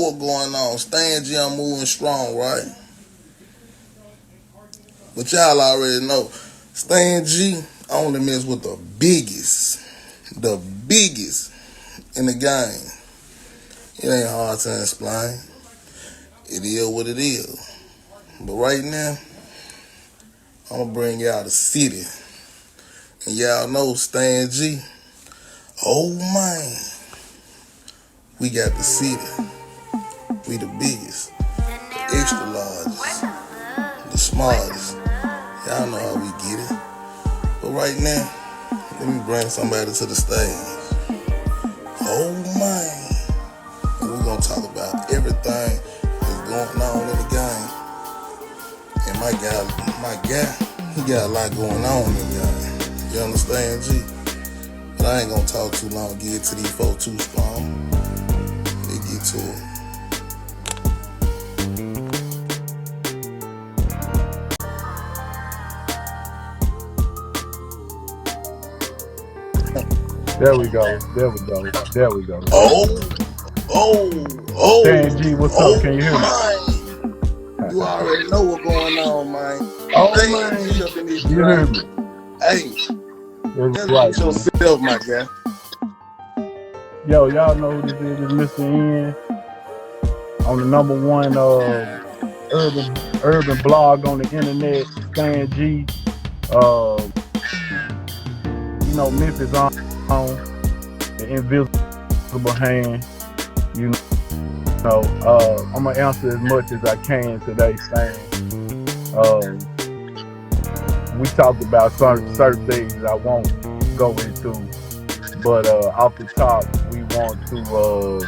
what's going on. Stan G, I'm moving strong, right? But y'all already know. Stan G only mess with the biggest in the game. It ain't hard to explain. It is what it is. But right now, I'm gonna bring y'all the city. And y'all know Stan G. Oh man, we got the city. We the biggest, the extra largest, the smartest. Y'all know how we get it. But right now, let me bring somebody to the stage. Oh man, and we're gonna talk about everything that's going on in the game. And my guy, he got a lot going on in the game. You understand, G? But I ain't gonna talk too long. Get to these folks too strong. They get to it. There we go. Oh, Stan G, what's up? Can you hear me? Man. You already know what's going on, man. Man. G up in this You hear me? Hey, That's right. yourself, my guy. Yo, y'all know who this is. It's Mista Ian on the #1 urban blog on the internet. Stan G. Memphis on the invisible hand. I'm gonna answer as much as I can today, Stan. We talked about certain things I won't go into, but off the top, we want to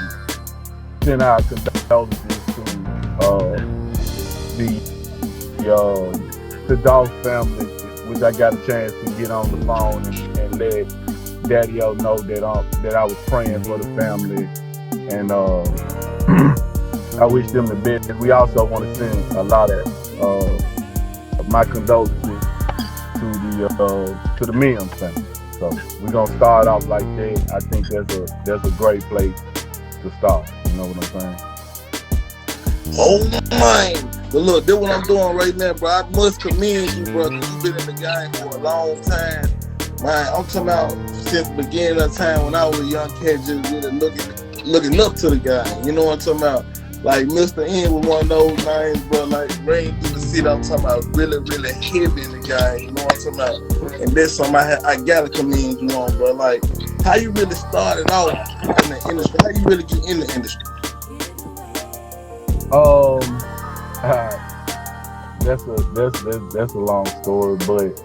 send our condolences to the Dolph family, which I got a chance to get on the phone and let Daddy-O know that I was praying for the family, and I wish them the best. We also want to send a lot of my condolences to the Mims family. So we're gonna start off like that. I think that's a great place to start. You know what I'm saying? Oh man. But look, this what I'm doing right now, bro. I must commend you, brother. You've been in the game for a long time. Man, I'm talking about since the beginning of time when I was a young kid, just really looking up to the guy. You know what I'm talking about? Like Mista Ian was one of those names, bro. Like ran through the city. I'm talking about really, really heavy in the game. You know what I'm talking about? And that's something I gotta commend you on, bro. Like how you really started off in the industry? How you really get in the industry? That's a long story, but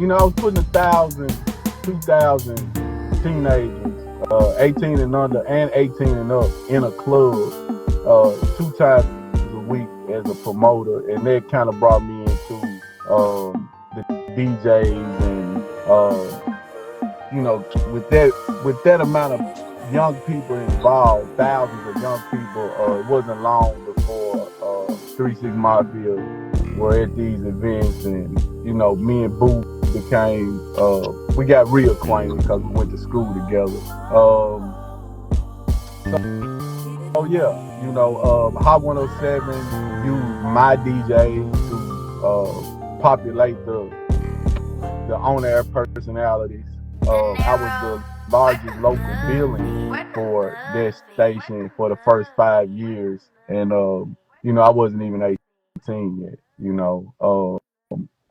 I was putting 2,000 teenagers, 18 and under and 18 and up in a club 2 times a week as a promoter, and that kind of brought me into the DJs and with that amount of young people involved, thousands of young people, it wasn't long before 3-6 Mafia were at these events, and me and Boo became we got reacquainted because we went to school together. Hot 107 used my DJ to populate the on-air personalities. I was the largest local billing for that station for the first 5 years, and I wasn't even 18 yet.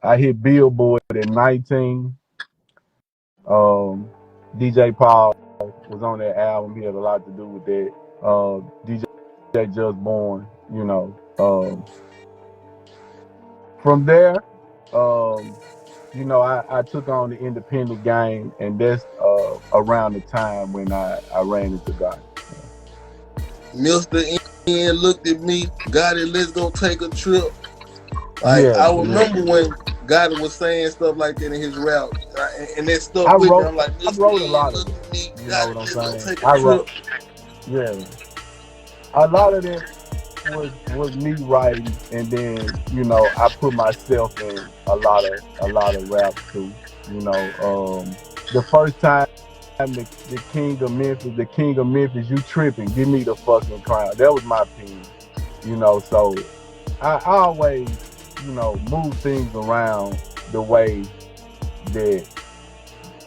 I hit Billboard at 19. DJ Paul was on that album. He had a lot to do with that. DJ Just Born. From there, I took on the independent game, and that's around the time when I ran into God. Mista Ian looked at me, got it, let's go take a trip. Like I remember when God was saying stuff like that in his rap, and that stuff with me. I'm like, I wrote a lot of it. Me, you know what I'm saying? Take a trip. Yeah, a lot of that was me writing, and then I put myself in a lot of rap too. The first time the king of Memphis, the king of Memphis, you tripping. Give me the fucking crown. That was my opinion. So I always, move things around the way that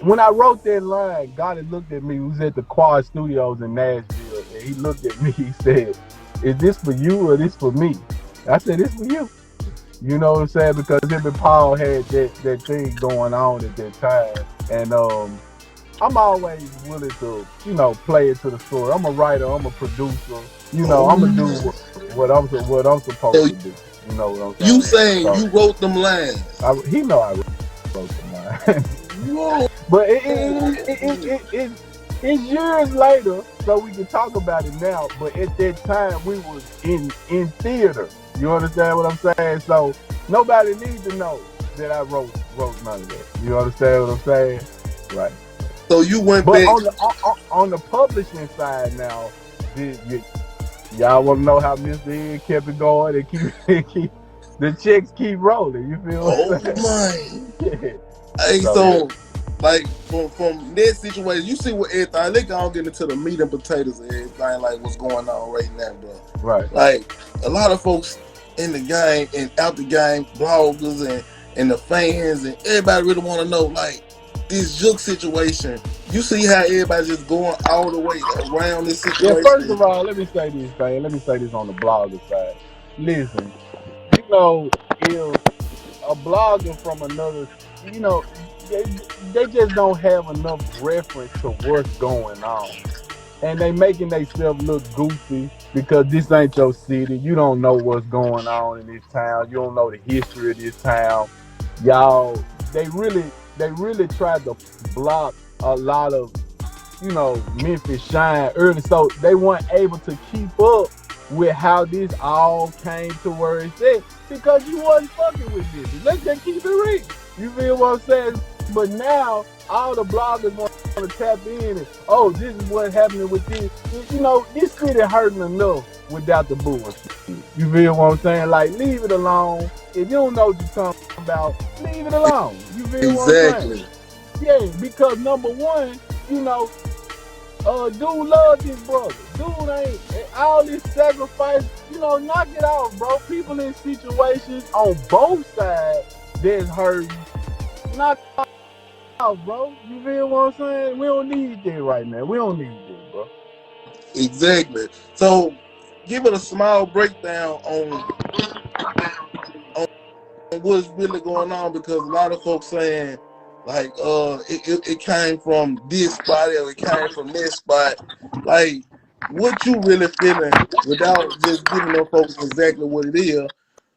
when I wrote that line, God had looked at me. He was at the Quad Studios in Nashville, and he looked at me. He said, "Is this for you or this for me?" I said, "It's for you." You know what I'm saying? Because him and Paul had that thing going on at that time, and I'm always willing to, play it to the story. I'm a writer. I'm a producer. I'm gonna do what I'm supposed to do. You know what I'm saying? You saying you wrote them lines? He know I wrote them lines. But it's years later, so we can talk about it now. But at that time, we was in theater. You understand what I'm saying? So nobody needs to know that I wrote none of that. You understand what I'm saying? Right. So you went but back on the publishing side now. Y'all want to know how Mr. Ian kept it going and keep the checks keep rolling? You feel what I'm saying? Yeah. Hey, so like from that situation, you see what everything. They gonna get into the meat and potatoes and everything, like what's going on right now, bro. Right. Like a lot of folks in the game and out the game, bloggers and the fans and everybody really want to know, like, this Jook situation. You see how everybody's just going all the way around this situation. Yeah, first of all, let me say this, man. Let me say this on the blogger side. Listen, if a blogger from another, they just don't have enough reference to what's going on. And they making themselves look goofy because this ain't your city. You don't know what's going on in this town. You don't know the history of this town. Y'all, they really tried to block a lot of, Memphis shine early. So they weren't able to keep up with how this all came to where it's at because you wasn't fucking with this. Let's just keep it real. You feel what I'm saying? But now all the bloggers want to tap in and, oh, this is what's happening with this. This city hurting enough without the bullshit. You feel what I'm saying? Like, leave it alone. If you don't know what you're talking about, leave it alone. You feel what I'm saying? Yeah, because number one, dude love his brother. Dude ain't all this sacrifice, knock it off, bro. People in situations on both sides that's hurting. Knock it off, bro. You feel what I'm saying? We don't need that right now. We don't need that, bro. Exactly. So give it a small breakdown on what's really going on, because a lot of folks saying, like, it came from this spot or it came from this spot. Like, what you really feeling without just giving them folks exactly what it is?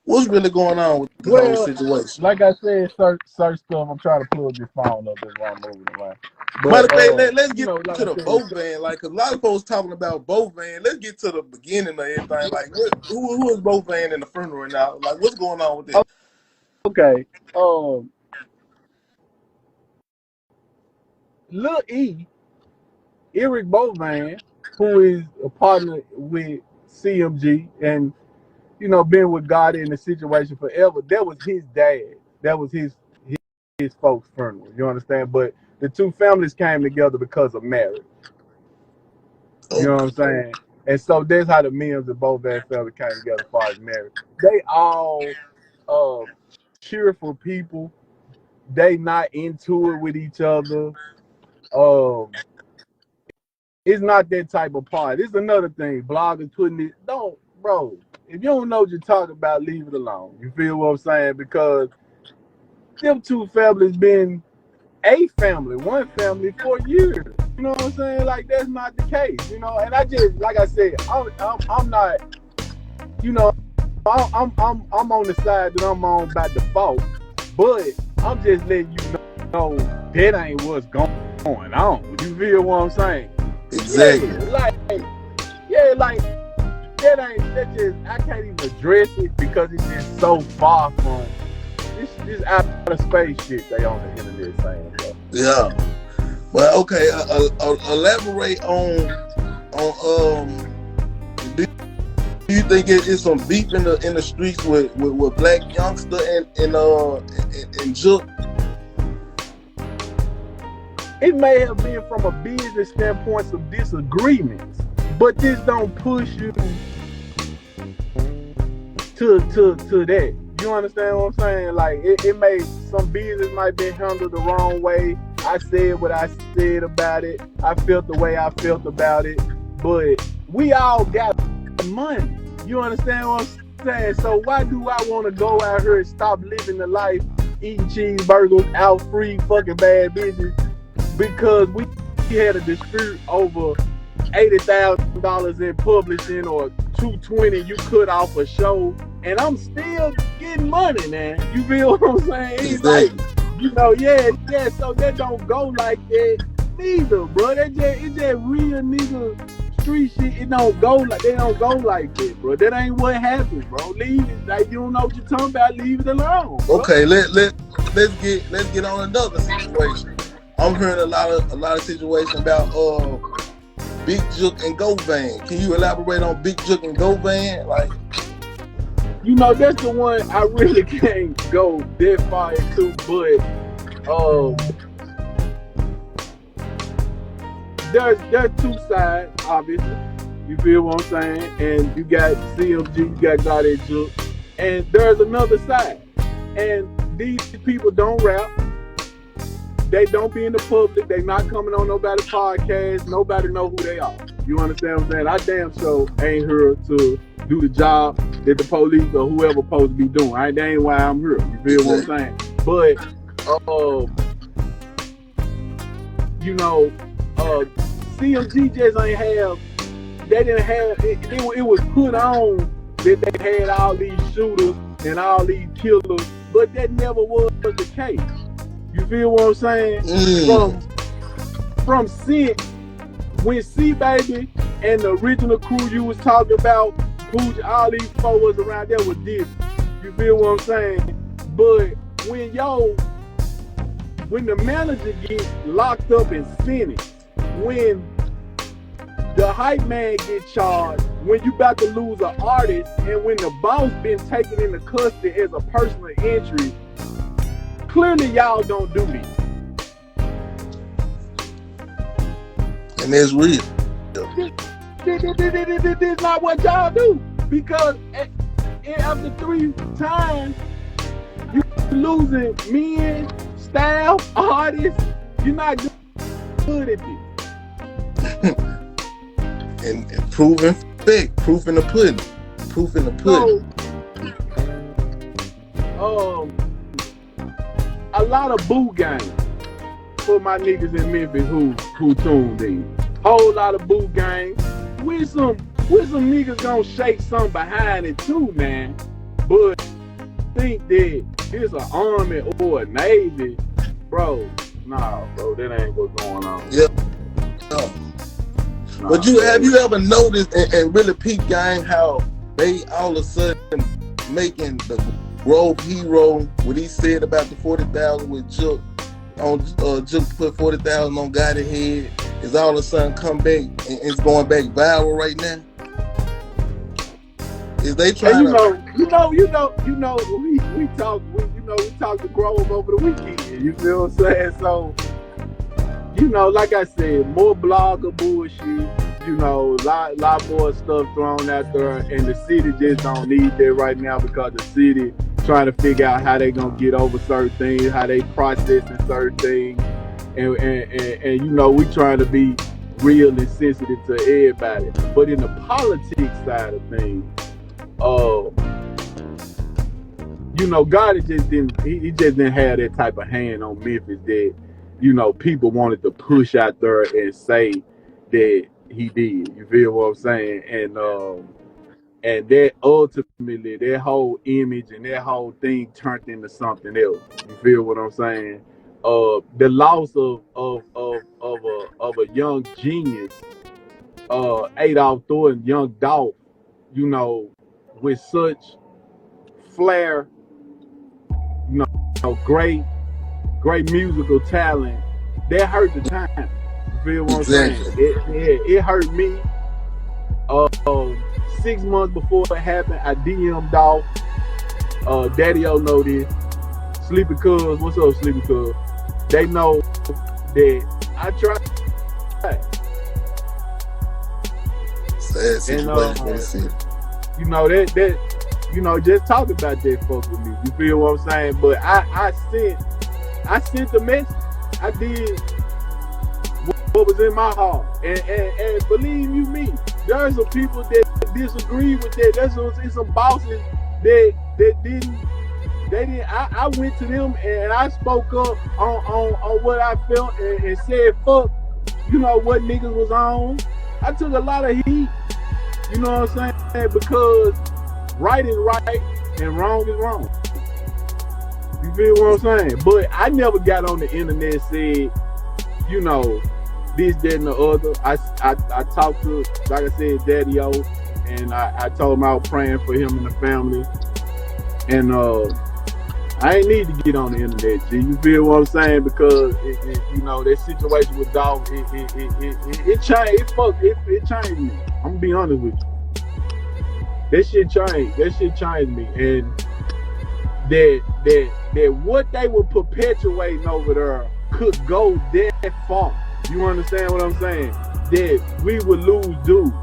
What's really going on with the whole situation? Like I said, search stuff. I'm trying to plug this phone up while I'm moving around. But let's get to the boat van, like, cause a lot of folks talking about boat van. Let's get to the beginning of everything. Like, who is boat van in the funeral now? Like, what's going on with this? Okay. Lil Eric Bovan, who is a partner with CMG and been with God in the situation forever. That was his dad. That was his folks' funeral. You understand? But the two families came together because of marriage. You know what I'm saying? And so that's how the Mims and Bovan family came together as far as marriage. They all cheerful people. They not into it with each other. It's not that type of party. It's another thing. Bloggers putting it. Bro. If you don't know what you're talking about, leave it alone. You feel what I'm saying? Because them two families been a family, one family for years. You know what I'm saying? Like, that's not the case. And I just, like I said, I'm not. I'm on the side that I'm on by default, but I'm just letting you know that ain't what's going on. You feel what I'm saying? Exactly. I can't even address it because it's just so far from this outer space shit they on the internet saying, bro. Yeah. Well, okay, elaborate on do you think it's some beef in the streets with Black Youngster and Jook? it may have been from a business standpoint some disagreements, but this don't push you to that. You understand what I'm saying? Like it may, some business might be handled the wrong way. I said what I said about it. I felt the way I felt about it. But we all got money. You understand what I'm saying? So why do I want to go out here and stop living the life, eating cheeseburgers, out free fucking bad bitches, because we had a dispute over $80,000 in publishing or $220 you cut off a show, and I'm still getting money, man. You feel what I'm saying? It's like, you know, yeah. So that don't go like that neither, bro. It's just real nigga street shit. It don't go like, they don't go like that, bro. That ain't what happened, bro. Leave it. Like, you don't know what you're talking about. Leave it alone, bro. Okay, let's get on another situation. I'm hearing a lot of situations about Big IJook and Govan. Can you elaborate on Big IJook and Govan? Like, you know, that's the one I really can't go that far into, but there's two sides, obviously. You feel what I'm saying? And you got CMG, you got Big IJook, and there's another side. And these people don't rap. They don't be in the public. They not coming on nobody's podcast. Nobody know who they are. You understand what I'm saying? I damn sure ain't here to do the job that the police or whoever supposed to be doing. That ain't why I'm here. You feel what I'm saying? But you know, CMG just ain't have. They didn't have. It was put on that they had all these shooters and all these killers, but that never was the case. You feel what I'm saying? From Scent, when C-Baby and the original crew you was talking about, Pooja, all these folks was around there was different. You feel what I'm saying? But when the manager gets locked up and sentenced, when the hype man get charged, when you about to lose an artist, and when the boss been taken into custody as a personal injury, clearly y'all don't do this. And it's real. This is not what y'all do. Because after 3 times, you losing men, staff, artists. You're not good at this. and proving fake, proof in the pudding. Proof in the pudding. So, a lot of boo games for my niggas in Memphis who tuned in. Whole lot of boo games with some niggas gonna shake something behind it too, man. But think that it's an army or a navy, bro. Nah, bro, that ain't what's going on. Yep. No. Nah, but have you ever noticed and really peep game how they all of a sudden making the Rogue Hero, what he said about the 40,000 with Jook, on Jook put 40,000 on Gotti head, is all of a sudden come back and it's going back viral right now? Is they trying we talked to Grove over the weekend. You feel what I'm saying? So, you know, like I said, more blogger bullshit. You know, lot more stuff thrown out there, and the city just don't need that right now because the city trying to figure out how they gonna get over certain things, how they processing certain things, and you know, we trying to be real and sensitive to everybody. But in the politics side of things, you know, God just didn't have that type of hand on Memphis that, you know, people wanted to push out there and say that he did. You feel what I'm saying? And that ultimately, that whole image and that whole thing turned into something else. You feel what I'm saying? The loss of a young genius, Adolph Thornton, young Dolph, you know, with such flair, you know, great musical talent, that hurt the time. You feel what I'm saying? It hurt me. 6 months before it happened, I DM'd Dolph. Daddy-O know this. Sleepy Cuz, what's up, Sleepy Cuz? They know that I tried. Sad situation for the city. You know that you know, just talk about that fuck with me. You feel what I'm saying? But I sent the message. I did what was in my heart. And believe you me, there are some people that disagree with that. There's some bosses that didn't. They didn't. I went to them and I spoke up on what I felt and said fuck, you know, what niggas was on. I took a lot of heat, you know what I'm saying, because right is right and wrong is wrong. You feel what I'm saying? But I never got on the internet and said, you know, this, that, and the other. I talked to, like I said, Daddy O, and I told him I was praying for him and the family. And I ain't need to get on the internet, G. You feel what I'm saying? Because you know, that situation with Dolph, it changed. It changed me. I'm gonna be honest with you. That shit changed. That shit changed me, and that what they were perpetuating over there could go that far. You understand what I'm saying? That we would lose dude.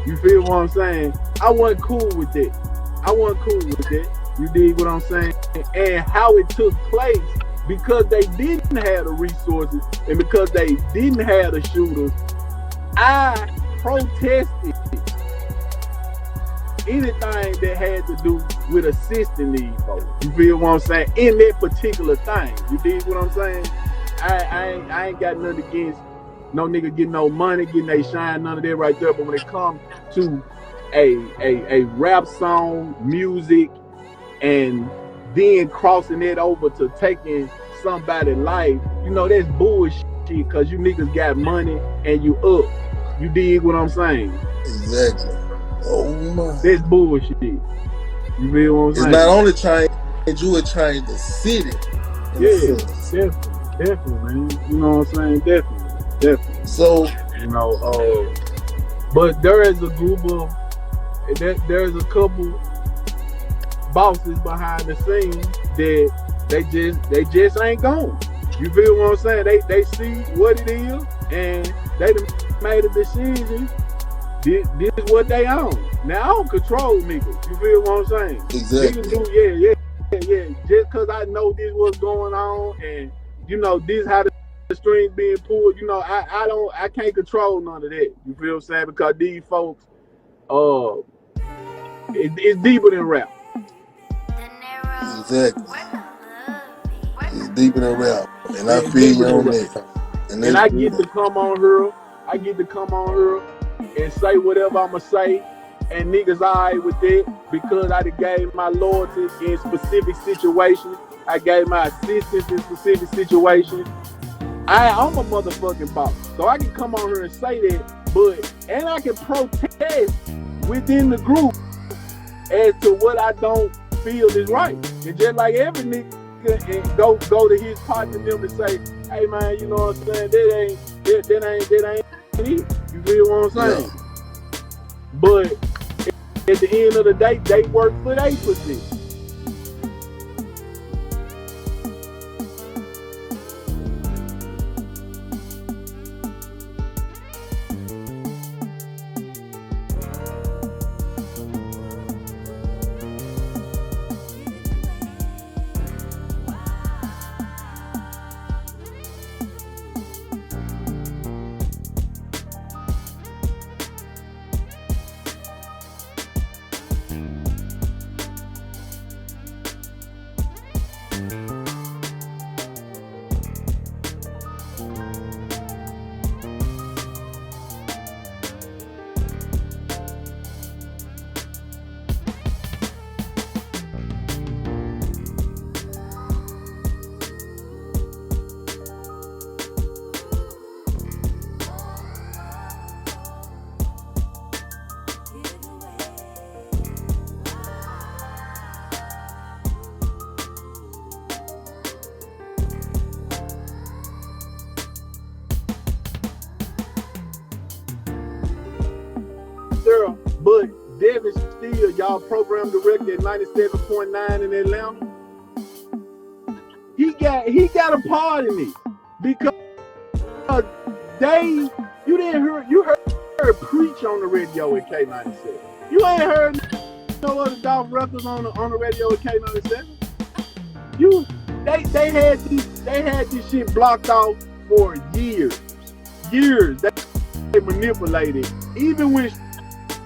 You feel what I'm saying? I wasn't cool with that. I wasn't cool with that. You dig what I'm saying? And how it took place, because they didn't have the resources and because they didn't have the shooters, I protested anything that had to do with assisting these folks. You feel what I'm saying? In that particular thing. You dig what I'm saying? I ain't got nothing against no nigga getting no money, getting they shine, none of that right there. But when it comes to a rap song, music, and then crossing it over to taking somebody's life, you know, that's bullshit, because you niggas got money and you up. You dig what I'm saying? Exactly. Oh my. That's bullshit. You feel what I'm saying? It's not only changed you, it changed the city. Yeah, definitely, man. You know what I'm saying? Definitely. So, you know, but there is a group of, there's a couple bosses behind the scenes that they just ain't gone. You feel what I'm saying? They see what it is and they made a decision. This is what they own. Now I don't control niggas. You feel what I'm saying? Exactly. Niggas do, yeah. Just cause I know this what's going on, and you know this how the strings being pulled. You know I can't control none of that. You feel what I'm saying? Because these folks, it's deeper than rap. Exactly. It's deeper than rap, and I feel you on that. And I get to come on here. And say whatever I'ma say, and niggas alright with it, because I done gave my loyalty in specific situations. I gave my assistance in specific situations. I'm a motherfucking boss, so I can come on here and say that, and I can protest within the group as to what I don't feel is right. And just like every nigga, and go to his partner them and say, hey man, you know what I'm saying? That ain't it. You feel what I'm saying? Yeah. But at the end of the day, they work for their position. But Devin Steele, y'all program director at 97.9 in Atlanta, he got a part in it, because you heard Preach on the radio at K97. You ain't heard no other Dolph records on the radio at K97. They had this shit blocked off for years. They manipulated. Even when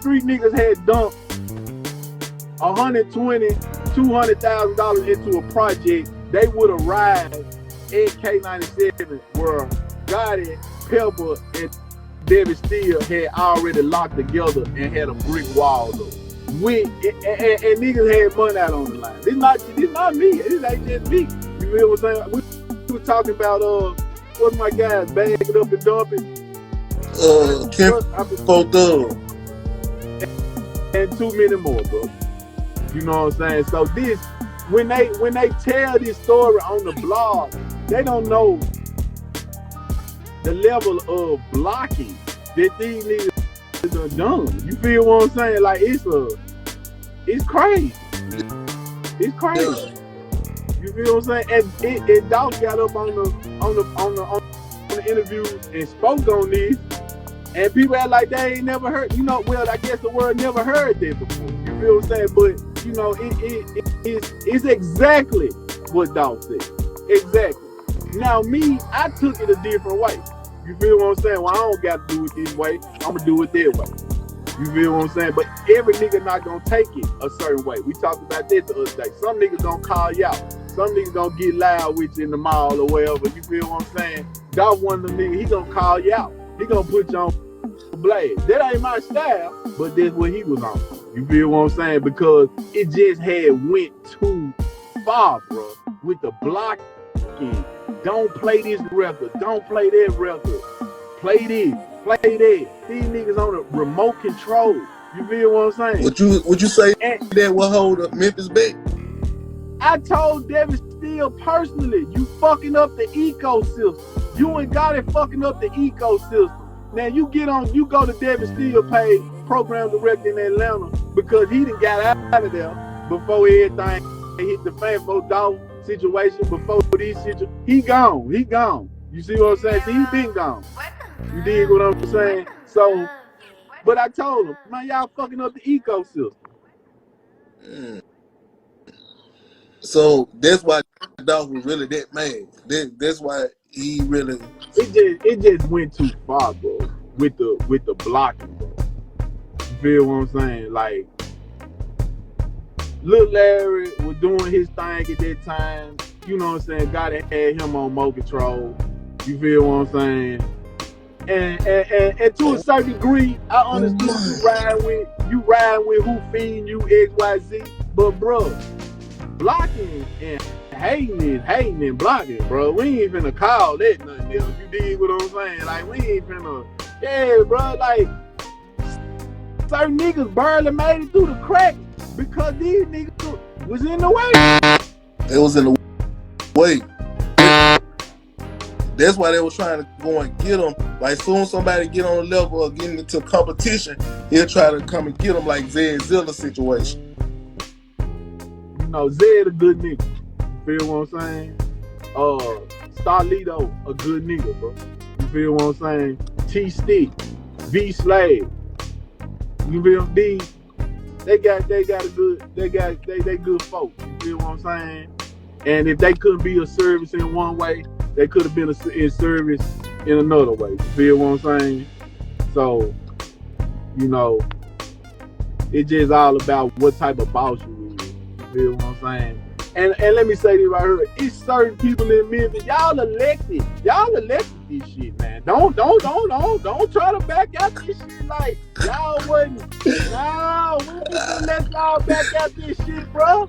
street niggas had dumped $120,000-$200,000 into a project, they would arrive at K97 where Gotti, Pepper, and Debbie Steele had already locked together and had a brick wall up. And niggas had money out on the line. This not me. This ain't just me. You feel what I'm saying? We were talking about what's my guys, bag it up and dump it. And too many more, bro. You know what I'm saying? So this, when they tell this story on the blog, they don't know the level of blocking that these niggas are done. You feel what I'm saying? Like it's crazy. It's crazy. You feel what I'm saying? And Dolph got up on the interviews and spoke on this, and people act like they ain't never heard. You know, well, I guess the world never heard that before. You feel what I'm saying? But you know, it's exactly what Dolph said. Exactly. Now me, I took it a different way. You feel what I'm saying? Well, I don't got to do it this way. I'm gonna do it their way. You feel what I'm saying? But every nigga not gonna take it a certain way. We talked about that the other day. Some niggas gonna call you out. Some niggas gonna get loud with you in the mall or wherever. You feel what I'm saying? Dolph one of them niggas, he gonna call you out. He gonna put you on blast. That ain't my style, but that's what he was on. You feel what I'm saying? Because it just had went too far, bro. With the blocking. Don't play this record. Don't play that record. Play this. Play that. These niggas on a remote control. You feel what I'm saying? Would you say that will hold up Memphis back? I told Debbie Steele personally, you fucking up the ecosystem. You ain't got it fucking up the ecosystem. Now you go to Debbie Steele page, program director in Atlanta, because he done got out of there before everything hit the fan for Dolph situation, before these situations. He gone. You see what I'm saying? See, he been gone. You dig what I'm saying? So, but I told him, man, y'all fucking up the ecosystem. So that's why Dolph was really that mad. That's why he really. It just went too far, bro. With the blocking, bro. You feel what I'm saying? Like, Lil Larry was doing his thing at that time. You know what I'm saying? Gotta had him on more control. You feel what I'm saying? And to a certain degree, I understand you ride with who feeding you XYZ. But bro, blocking and hating and blocking, bro. We ain't finna call that nothing else. You dig what I'm saying? Like, we ain't finna, yeah, bro. Like, certain niggas barely made it through the crack because these niggas was in the way. It was in the way. That's why they were trying to go and get them. Like, soon as somebody get on the level of getting into competition, he'll try to come and get them, like Zed Zilla situation. You know, Zed a good nigga. You feel what I'm saying? Starlito a good nigga, bro. You feel what I'm saying? T-Stick, V-Slave. You feel me? They good folks. You feel what I'm saying? And if they couldn't be of service in one way, they could have been in service in another way. You feel what I'm saying? So, you know, it's just all about what type of boss you is. You feel what I'm saying? And let me say this right here. It's certain people in Memphis. Y'all elected this shit, man. Don't try to back out this shit like y'all wasn't. No, we didn't let y'all back out this shit, bro.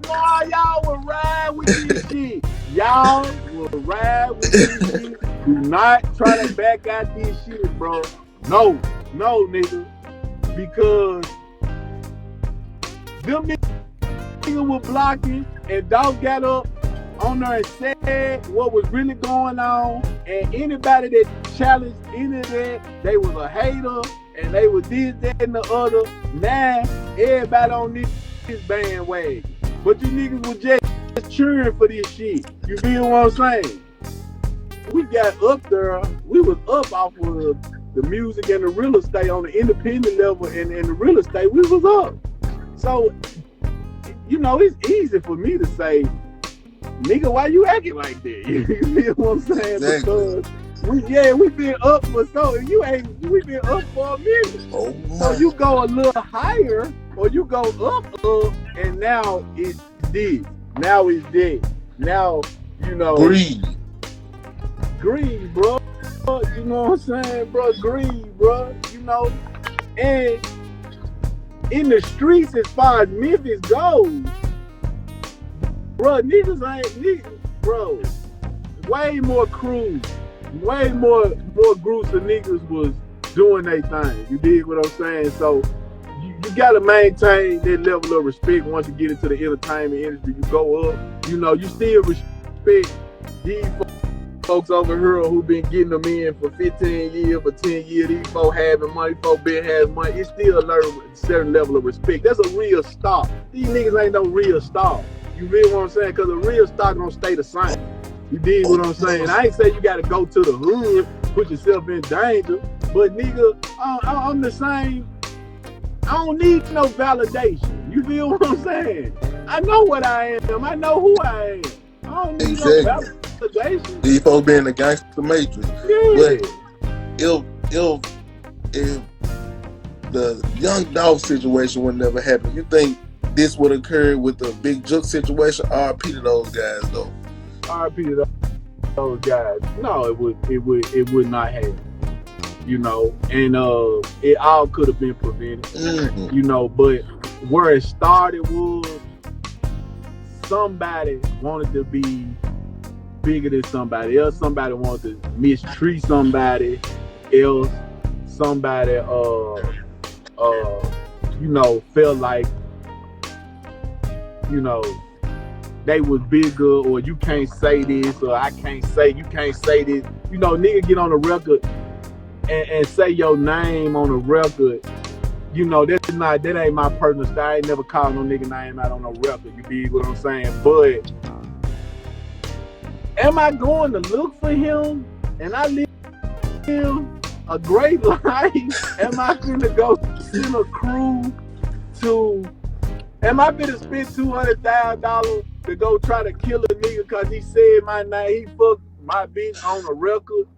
No, y'all will ride with this shit. Y'all will ride with this shit. Do not try to back out this shit, bro. No, nigga. Because them niggas were blocking, and Dolph got up on there and said what was really going on, and anybody that challenged any of that, they was a hater, and they was this, that, and the other. Now, everybody on this bandwagon. But you niggas was just cheering for this shit. You feel what I'm saying? we got up there, we was up off of the music and the real estate on the independent level, and the real estate, we was up. So, you know, it's easy for me to say, nigga, why you acting like that? You feel what I'm saying? Exactly. Because we been up for we been up for a minute. Oh, so you go a little higher, or you go up, and now it's this. Now it's that. Now, you know, greed, bro. You know what I'm saying, bro? Greed, bro. You know, and in the streets, as far as Memphis goes, bro, bro. Way more crews, way more groups of niggas was doing their thing. You dig what I'm saying? So you gotta maintain that level of respect once you get into the entertainment industry. You go up, you know, you still respect these folks over here who been getting them in for 15 years, for 10 years. These folks having money, folks been having money. It's still a certain level of respect. That's a real star. These niggas ain't no real star. You feel what I'm saying? Because a real star gonna stay the same. You dig what I'm saying? I ain't say you gotta go to the hood, put yourself in danger, but nigga, I'm the same. I don't need no validation. You feel what I'm saying? I know what I am. I know who I am. I don't need no validation. These folks being the gangster matrix. Yeah. But if the young Dolph situation would never happen, you think this would occur with the Big IJook situation? RP to those guys though. RP to those guys. No, it would not happen. You know, and it all could have been prevented. Mm-hmm. You know, but where it started was somebody wanted to be bigger than somebody else. Somebody wanted to mistreat somebody else. Somebody you know, felt like, you know, they was bigger, or you can't say this, or you can't say this. You know, nigga get on the record and say your name on the record. You know, that ain't my personal style. I ain't never called no nigga name out on no record. You dig what I'm saying? But am I going to look for him and I live a great life? Am I finna go send a crew to? Am I finna spend $200,000 to go try to kill a nigga because he said my name? He fucked my bitch on the record.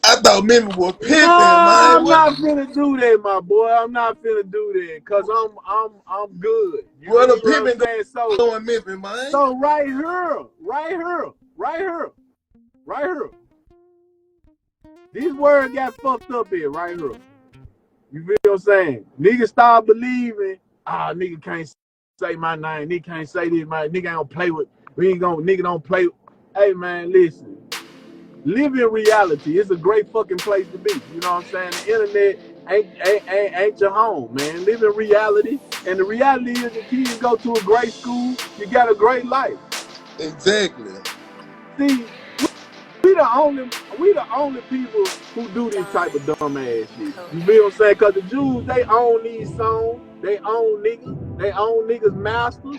I thought Memphis was pimping, man. I'm not finna do that, my boy. I'm not finna do that, cause I'm good. You what know a pimping going Memphis, man. So right here. This word got fucked up here, right here. You feel what I'm saying? Niggas start believing, nigga can't say my name. Nigga can't say this. My nigga ain't gonna play with. Nigga don't play. Hey man, listen. Live in reality. It's a great fucking place to be. You know what I'm saying? The internet ain't your home, man. Live in reality. And the reality is the kids go to a great school, you got a great life. Exactly. See, we the only people who do this type of dumb ass shit. You feel what I'm saying? Cause the Jews, they own these songs, they own niggas masters,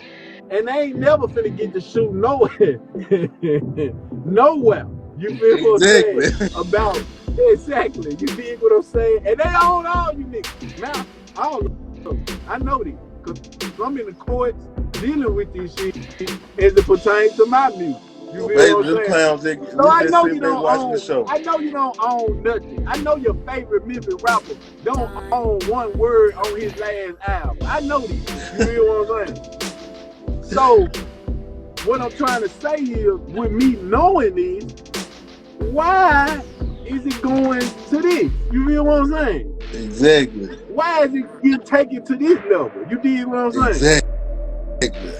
and they ain't never finna get to shoot nowhere. Nowhere. You feel what I'm saying? About exactly. You dig what I'm saying? And they own all you niggas. Now, all of them. I know this. Because I'm in the courts dealing with this shit as it pertains to my music. You feel what I'm saying? So I know you don't own. I know you don't own nothing. I know your favorite Memphis rapper don't own one word on his last album. I know this. You feel what I'm saying? So what I'm trying to say is, with me knowing this, why is it going to this? You feel what I'm saying? Exactly. Why is it getting taken to this level? You dig what I'm saying? Exactly.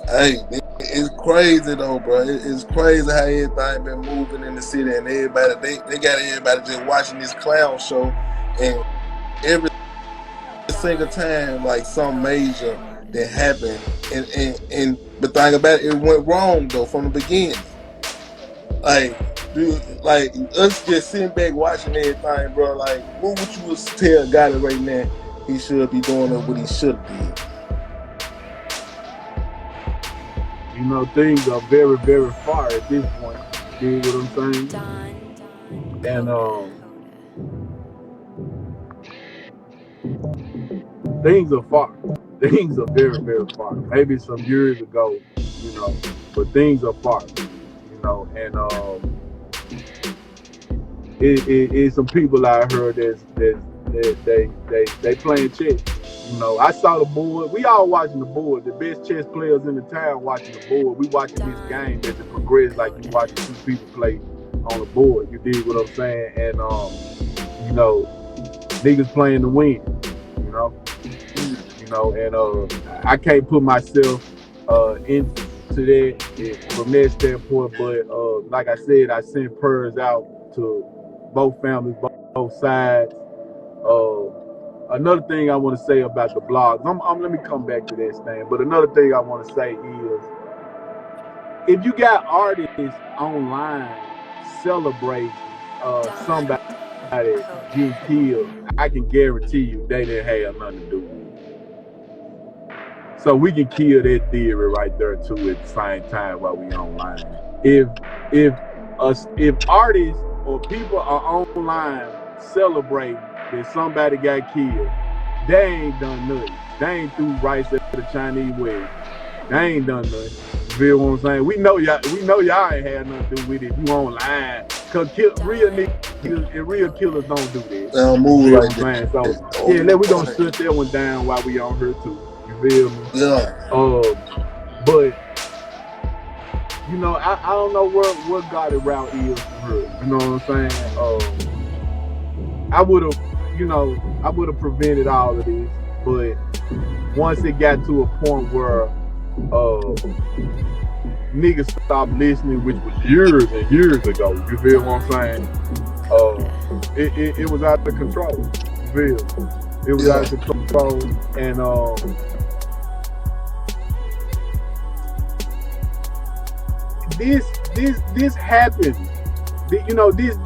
Hey, it's crazy though, bro. It's crazy how everything been moving in the city, and everybody they got everybody just watching this clown show, and every single time like some major that happened, and the thing about it went wrong though from the beginning. Like, dude, like us just sitting back watching everything, bro. Like, what would you tell a guy that right now he should be doing what he should have did? You know, things are very, very far at this point. dig what I'm saying? And things are far. Things are very, very far. Maybe some years ago, you know, but things are far, you know. And it's some people out here they playing chess. You know, I saw the board. We all watching the board. The best chess players in the town watching the board. We watching this game as it progresses, like you watching two people play on the board. You dig what I'm saying? And you know, niggas playing to win. You know. And I can't put myself into that from that standpoint, but like I said, I sent prayers out to both families, both sides. Another thing I want to say about the blogs, let me come back to that, Stan, but another thing I want to say is, if you got artists online celebrating somebody getting killed, I can guarantee you they didn't have nothing to do with it. So we can kill that theory right there too at the same time while we online. If artists or people are online celebrating that somebody got killed, they ain't done nothing. They ain't threw rice at the Chinese wedding. They ain't done nothing. You feel what I'm saying? We know y'all ain't had nothing to do with it. You online. Cause real niggas and real killers don't do that. They don't move like that. So yeah, we gonna shut that one down while we on here too. You feel me? Yeah. But you know, I don't know what God route is for her. You know what I'm saying? I would have prevented all of this, but once it got to a point where niggas stopped listening, which was years and years ago. You feel what I'm saying? It was out of control. You feel? It was out of control, and this happened. You know, this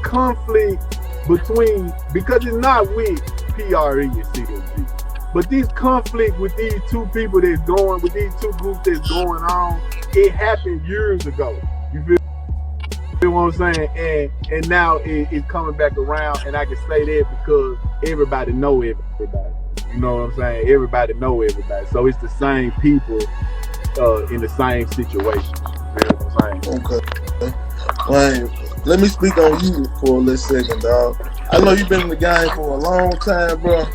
conflict between, because it's not with PRE and CLG, but this conflict with these two people with these two groups that's going on, it happened years ago. You feel what I'm saying? And now it's coming back around, and I can say that because everybody know everybody. You know what I'm saying? Everybody know everybody. So it's the same people in the same situation. You know what I'm saying? Okay. Well, let me speak on you for a little second, dog. I know you've been in the game for a long time, bro.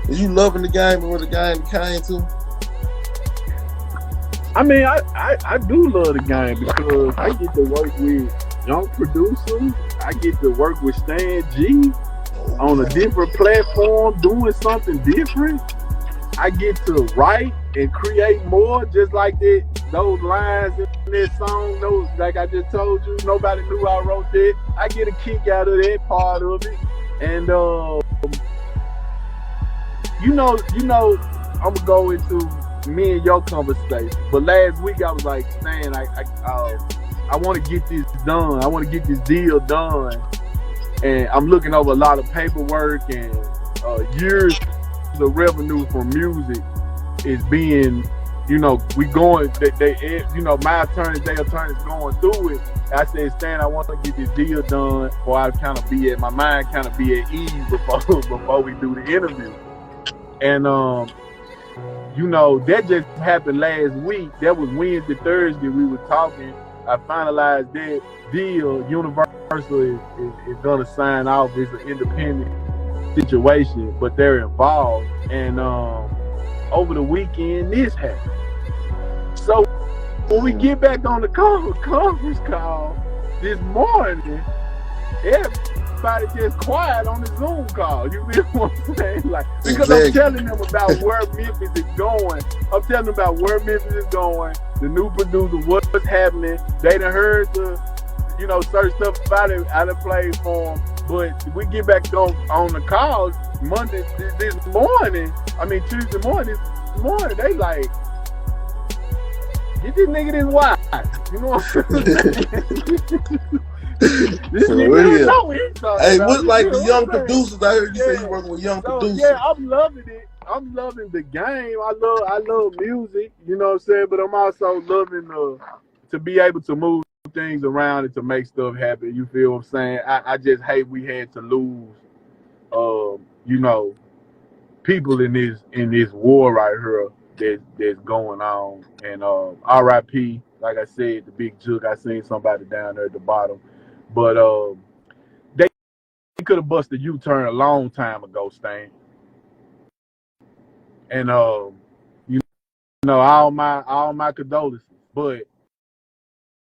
Is you loving the game and what the game came to? I mean, I do love the game because I get to work with young producers. I get to work with Stan G on a different platform, doing something different. I get to write and create more, just like that. Those lines in that song, those, like I just told you, nobody knew I wrote that. I get a kick out of that part of it, and you know, I'm gonna go into me and your conversation. But last week I was like, Stan, I want to get this done. I want to get this deal done, and I'm looking over a lot of paperwork and years of revenue from music is being, you know, we going. They you know, my attorneys, their attorneys going through it. I said, Stan, I want to get this deal done, or I kind of be at my mind kind of be at ease before we do the interview. And you know, that just happened last week. That was Wednesday, Thursday. We were talking. I finalized that deal. Universal is gonna sign off. It's an independent situation, but they're involved. And over the weekend, this happened. So when we get back on the conference call this morning, everybody just quiet on the Zoom call. You feel what I'm saying? Like, because I'm telling them about where Memphis is going. I'm telling them about where Memphis is going, the new producer, what's happening. They done heard the, you know, certain stuff about it, I done played for them. But we get back on the calls Monday, this morning, Tuesday morning, they like, get this nigga this watch. You know what I'm saying? This nigga know what he's talking hey, about. what like the young producers? I heard you say you working with young producers. Yeah, I'm loving it. I'm loving the game. I love music, you know what I'm saying? But I'm also loving to be able to move things around it to make stuff happen. You feel what I'm saying? I just hate we had to lose, you know, people in this war right here that's going on. And R.I.P. Like I said, the Big IJook. I seen somebody down there at the bottom, but they could have busted U-turn a long time ago, Stan. And you know, all my condolences, but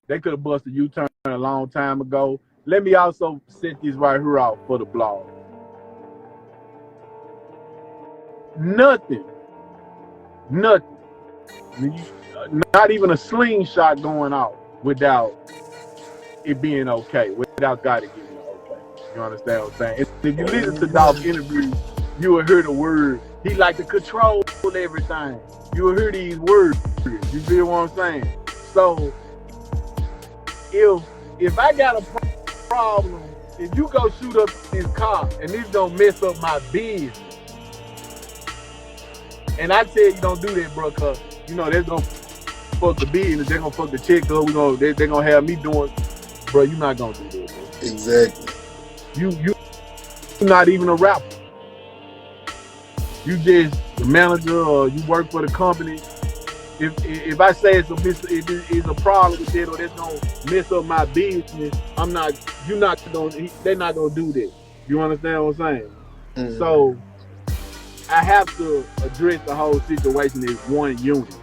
they could have busted U-turn a long time ago. Let me also set this right here out for the blog. Nothing, not even a slingshot going out without it being okay, without God giving it okay. You understand what I'm saying? And if you listen to Dolph's interview, you will hear the word. He like to control everything. You will hear these words. You feel what I'm saying? So if I got a problem, if you go shoot up this car and this gonna mess up my business, and I tell you don't do that, bro, cause you know that's gonna fuck the business, they're gonna fuck the check up, they're gonna have me doing, bro, you're not gonna do that, bro. Exactly. You're not even a rapper. You just the manager or you work for the company. If I say it's a problem with it or that's gonna mess up my business, they're not gonna do that. You understand what I'm saying? Mm-hmm. So I have to address the whole situation as one unit.